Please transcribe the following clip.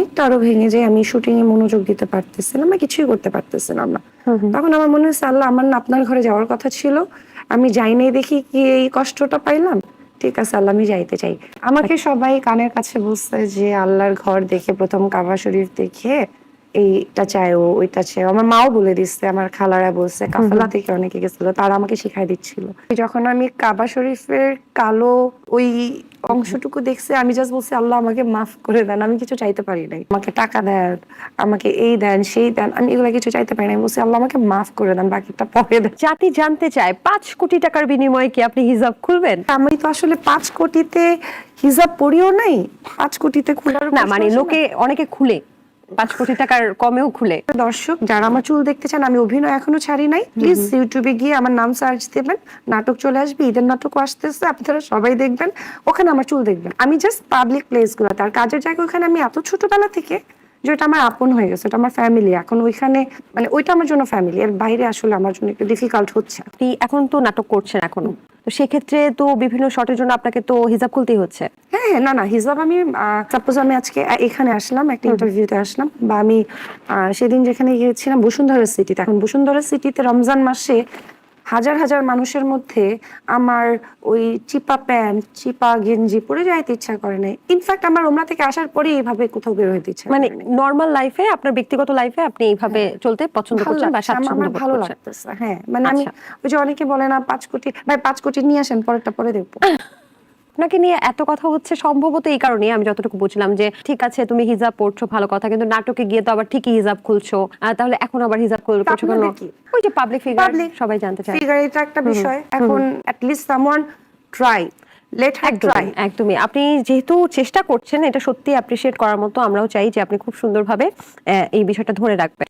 খানিকটা আরো ভেঙে যায়, আমি শুটিং এ মনোযোগ দিতে পারতেছিলাম না, কিছুই করতে পারতেছিলাম না। তখন আমার মনে হচ্ছে আল্লাহ, আমার না আপনার ঘরে যাওয়ার কথা ছিল, আমি যাই নাই দেখি কি এই কষ্টটা পাইলাম। ঠিক আছে আল্লাহ, আমি যাইতে চাই। আমাকে সবাই কানের কাছে বলছে যে আল্লাহর ঘর দেখে, প্রথম কাবা শরীফ দেখে এইটা চায়, ও ওইটা চায়। আমার মাও বলে দিচ্ছে, আমার খালারা বলছে, কাফেলা থেকে অনেকে গেছিল, তারা আমাকে শিখাই দিচ্ছিল। যখন আমি কাবা শরীফের কালো ওই অংশটুকু দেখছি, আমি জাস্ট বলছি আল্লাহ আমাকে মাফ করে দেন, আমি কিছু চাইতে পারি নাই। আমাকে টাকা দেন, আমাকে এই দেন সেই দেন, আমি এগুলো কিছু চাইতে পারি নাই। বলছি আল্লাহ আমাকে মাফ করে দেন, বাকিটা পরে দেন। জাতি জানতে চায় 5 কোটি টাকার বিনিময়ে কি আপনি হিজাব খুলবেন? আমি তো আসলে 5 কোটিতে হিজাব পড়িও নাই, 5 কোটিতে খোলার না মানে লোকে অনেকে খুলে 5 কোটি টাকার কমেও খুলে। দর্শক যারা আমার চুল দেখতে চান, আমি অভিনয় এখনো ছাড়ি নাই, প্লিজ ইউটিউবে গিয়ে আমার নাম সার্চ দেবেন, নাটক চলে আসবে, ঈদের নাটকও আসতেছে, আপনারা সবাই দেখবেন, ওখানে আমার চুল দেখবেন। আমি জাস্ট পাবলিক প্লেস গুলো, তার কাজের জায়গা, ওখানে আমি এত ছোটবেলা থেকে যে ওটা আমার আপন হয়ে গেছে, ওটা আমার ফ্যামিলি এখন। ওইখানে মানে ওইটা আমার জন্য ফ্যামিলি, এর বাইরে আসলে আমার জন্য একটু ডিফিকাল্ট হচ্ছে। আপনি এখন তো নাটক করছেন এখনো, তো সেক্ষেত্রে তো বিভিন্ন শটের জন্য আপনাকে তো হিজাব খুলতেই হচ্ছে। হ্যাঁ, না না, হিজাব আমি সাপোজ আমি আজকে এখানে আসলাম, একটা ইন্টারভিউতে আসলাম, বা আমি সেদিন যেখানে গিয়েছিলাম বসুন্ধরা সিটিতে, এখন বসুন্ধরা সিটিতে রমজান মাসে হাজার হাজার মানুষের মধ্যে আমার ওই চিপা প্যান্ট, চিপা গেঞ্জি পরে যাইতে ইচ্ছা করে নাই। ইনফ্যাক্ট আমার ওমরা থেকে আসার পরে এইভাবে কোথাও বের হইতে ইচ্ছা মানে করে নাই। নরমাল লাইফে, আপনার ব্যক্তিগত লাইফে আপনি এইভাবে চলতে পছন্দ ভালো করছেন বা লাগছে, আমার স্বাচ্ছন্দ্য বোধ ভালো করছেন। লাগতেছে। হ্যাঁ, মানে আমি আচ্ছা। ওই যে অনেকে বলে না 5 কোটি, ভাই 5 কোটি নিয়ে আসেন, পরেরটা পরে দেখবো। আপনাকে নিয়ে এত কথা হচ্ছে সম্ভবত এই কারণে, আমি যতটুকু বুঝলাম, যে ঠিক আছে তুমি হিজাব পড়ছো ভালো কথা, কিন্তু নাটকে গিয়ে তো আবার ঠিকই হিজাব খুলছো, তাহলে এখন আবার হিজাব করছো কেন? আপনাদের কি? ওই যে পাবলিক ফিগার, পাবলিক সবাই জানতে চায়। ফিগার, এটা একটা বিষয়। এখন at least someone try, let her try. একদমই একদমই, আপনি যেহেতু চেষ্টা করছেন, এটা সত্যি অ্যাপ্রিসিয়েট করার মতো। আমরাও চাই যে আপনি খুব সুন্দরভাবে এই বিষয়টা ধরে রাখবেন।